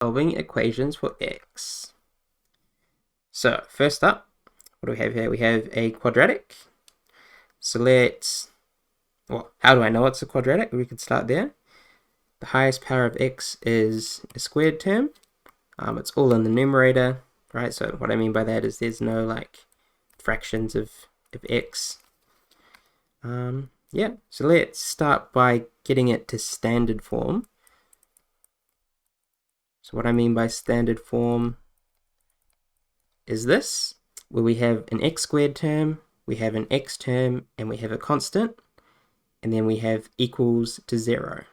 Solving equations for x. So first up, what do we have here? We have a quadratic. So how do I know it's a quadratic? We could start there. The highest power of x is a squared term. It's all in the numerator, right? So what I mean by that is there's no like fractions of x. Yeah, so let's start by getting it to standard form. So what I mean by standard form is this, where we have an x squared term, we have an x term, and we have a constant, and then we have equals to 0.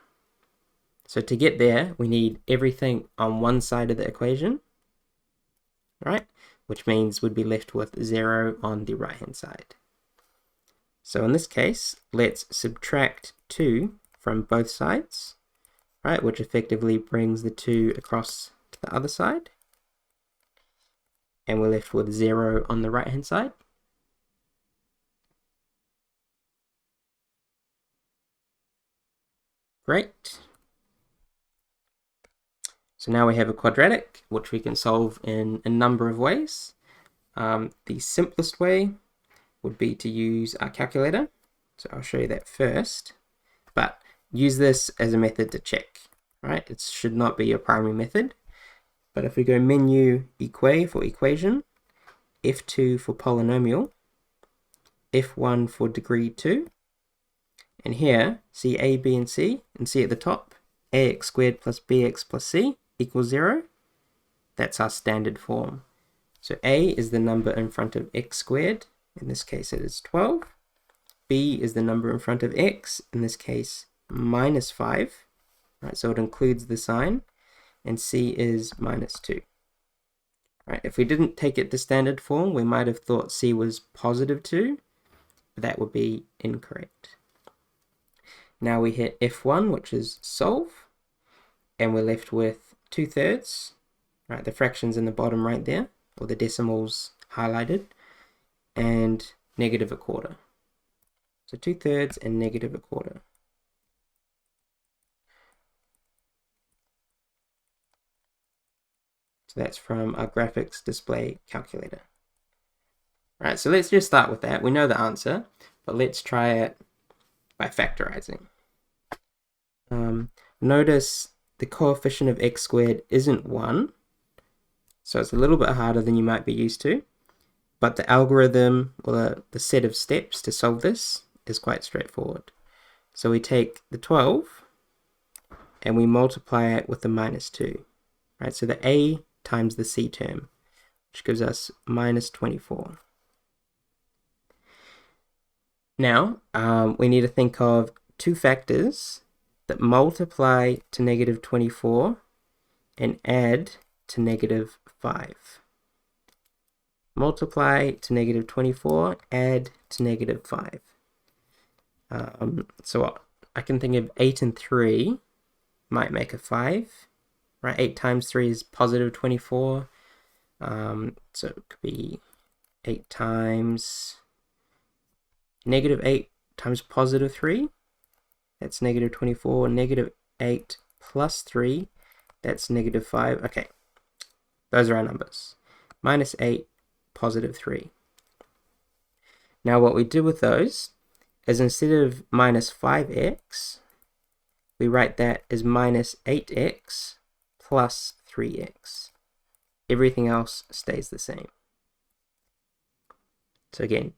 So to get there, we need everything on one side of the equation, right? Which means we'd be left with 0 on the right-hand side. So in this case, let's subtract 2 from both sides, right? Which effectively brings the 2 across to the other side. And we're left with 0 on the right-hand side. Great. So now we have a quadratic, which we can solve in a number of ways. The simplest way would be to use our calculator. So I'll show you that first, but use this as a method to check, right? It should not be your primary method. But if we go menu equa for equation, F2 for polynomial, F1 for degree 2, and here, see A, B, and C at the top, ax squared plus bx plus c equals 0. That's our standard form. So A is the number in front of x squared, in this case it is 12. B is the number in front of x, in this case minus 5, right? So it includes the sign, and C is minus 2. Right, if we didn't take it to standard form, we might have thought C was positive 2, but that would be incorrect. Now we hit F1, which is solve, and we're left with 2/3, right? The fractions in the bottom right there, or the decimals highlighted, and -1/4. So 2/3 and -1/4. So that's from our graphics display calculator. Right, so let's just start with that. We know the answer, but let's try it by factorizing. Notice the coefficient of x squared isn't 1, so it's a little bit harder than you might be used to, but the algorithm, or the set of steps to solve this, is quite straightforward. So we take the 12 and we multiply it with the -2, right? So the a times the c term, which gives us -24. Now, we need to think of two factors that multiply to -24 and add to -5. Multiply to -24, add to -5. So I can think of 8 and 3 might make a 5, right? 8 times 3 is positive 24. So it could be 8 times -8 times positive 3. That's -24. -8 plus 3. That's -5. Okay, those are our numbers. -8, positive 3. Now what we do with those is instead of -5x, we write that as -8x plus 3x. Everything else stays the same. So again,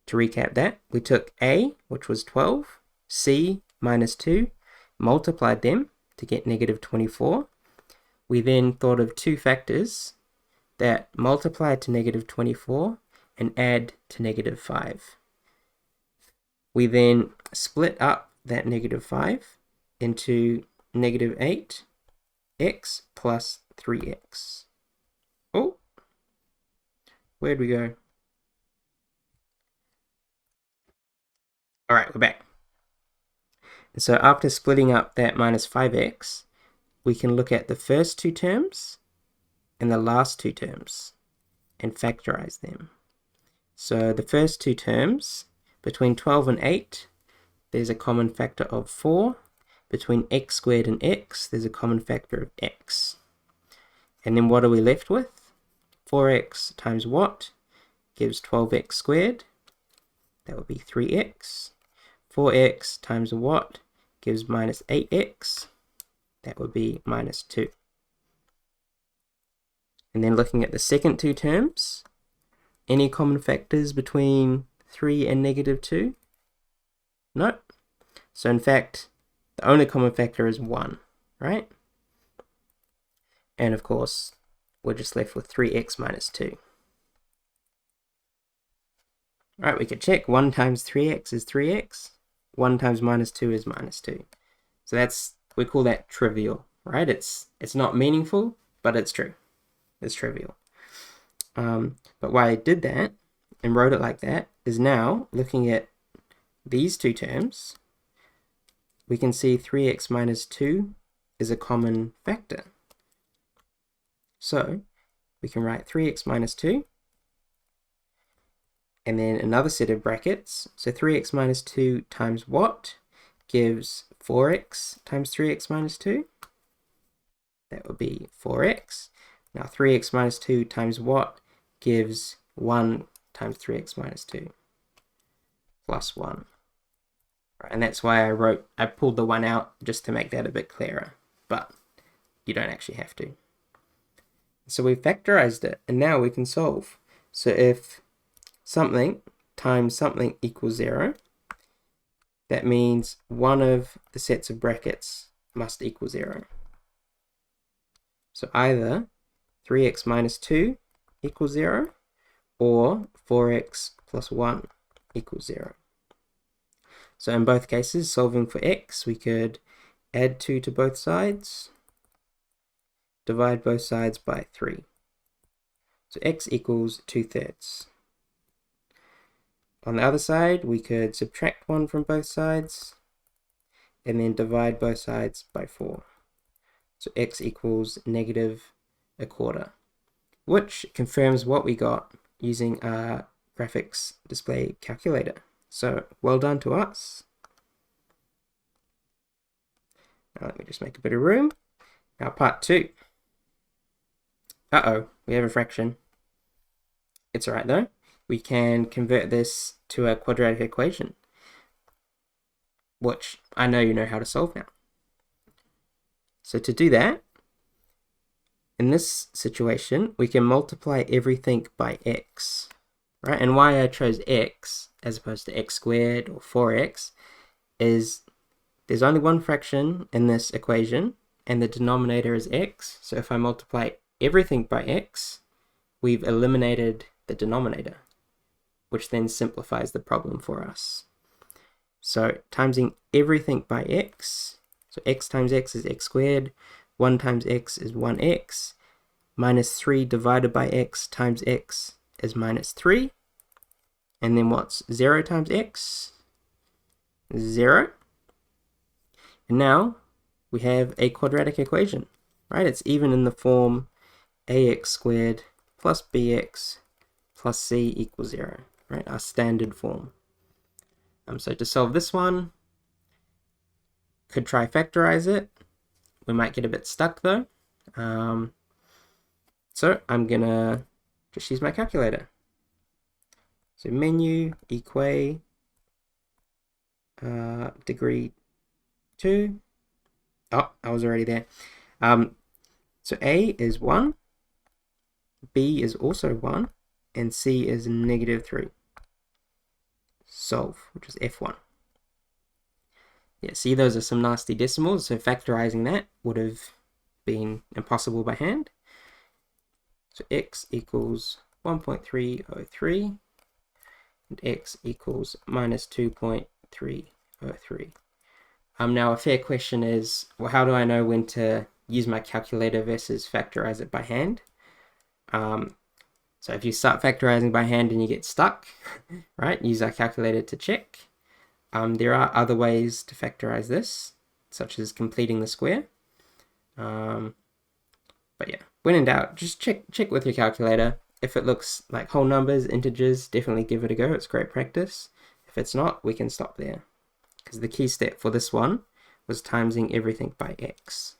to recap that, we took A, which was 12, C, -2, multiplied them to get -24. We then thought of two factors that multiply to -24 and add to -5. We then split up that -5 into -8x plus 3x. Oh, where'd we go? All right, we're back. And so after splitting up that -5x, we can look at the first two terms and the last two terms and factorize them. So the first two terms, between 12 and 8, there's a common factor of 4. Between x squared and x, there's a common factor of x. And then what are we left with? 4x times what gives 12x squared? That would be 3x. 4x times what gives minus 8x? That would be minus 2. And then looking at the second two terms, any common factors between 3 and negative 2? No. So in fact, the only common factor is 1, right? And of course, we're just left with 3x minus 2. All right, we could check 1 times 3x is 3x. 1 times minus 2 is minus 2. So we call that trivial, right? It's not meaningful, but it's true. It's trivial. But why I did that and wrote it like that is now, looking at these two terms, we can see 3x minus 2 is a common factor. So we can write 3x minus 2, and then another set of brackets. So 3x minus 2 times what gives 4x times 3x minus 2? That would be 4x. Now 3x minus 2 times what gives 1 times 3x minus 2? Plus 1. Right, and that's why I pulled the 1 out just to make that a bit clearer, but you don't actually have to. So we factorized it, and now we can solve. So if something times something equals 0, that means one of the sets of brackets must equal 0. So either 3x minus 2 equals 0, or 4x plus 1 equals 0. So in both cases, solving for x, we could add 2 to both sides, divide both sides by 3. So x equals 2/3. On the other side, we could subtract 1 from both sides, and then divide both sides by 4. So x equals negative 1/4, which confirms what we got using our graphics display calculator. So well done to us. Now let me just make a bit of room. Now part 2. We have a fraction. It's alright though. We can convert this to a quadratic equation, which I know you know how to solve now. So to do that, in this situation, we can multiply everything by x, right? And why I chose x as opposed to x squared or 4x is there's only one fraction in this equation, and the denominator is x. So if I multiply everything by x, we've eliminated the denominator, which then simplifies the problem for us. So timesing everything by x, so x times x is x squared, 1 times x is 1x, minus 3 divided by x times x is minus 3, and then what's 0 times x? 0. And now we have a quadratic equation, right? It's even in the form ax squared plus bx plus c equals 0, right? Our standard form. So to solve this one, could try factorize it. We might get a bit stuck though. So I'm gonna just use my calculator. So menu, equate, degree 2. Oh, I was already there. So A is 1, B is also 1, and C is -3. Solve, which is F1. Yeah, see, those are some nasty decimals, so factorizing that would have been impossible by hand. So x equals 1.303, and x equals -2.303. Now a fair question is, well, how do I know when to use my calculator versus factorize it by hand? So if you start factorizing by hand and you get stuck, right, use our calculator to check. There are other ways to factorize this, such as completing the square. But yeah, when in doubt, just check with your calculator. If it looks like whole numbers, integers, definitely give it a go. It's great practice. If it's not, we can stop there, because the key step for this one was timesing everything by x.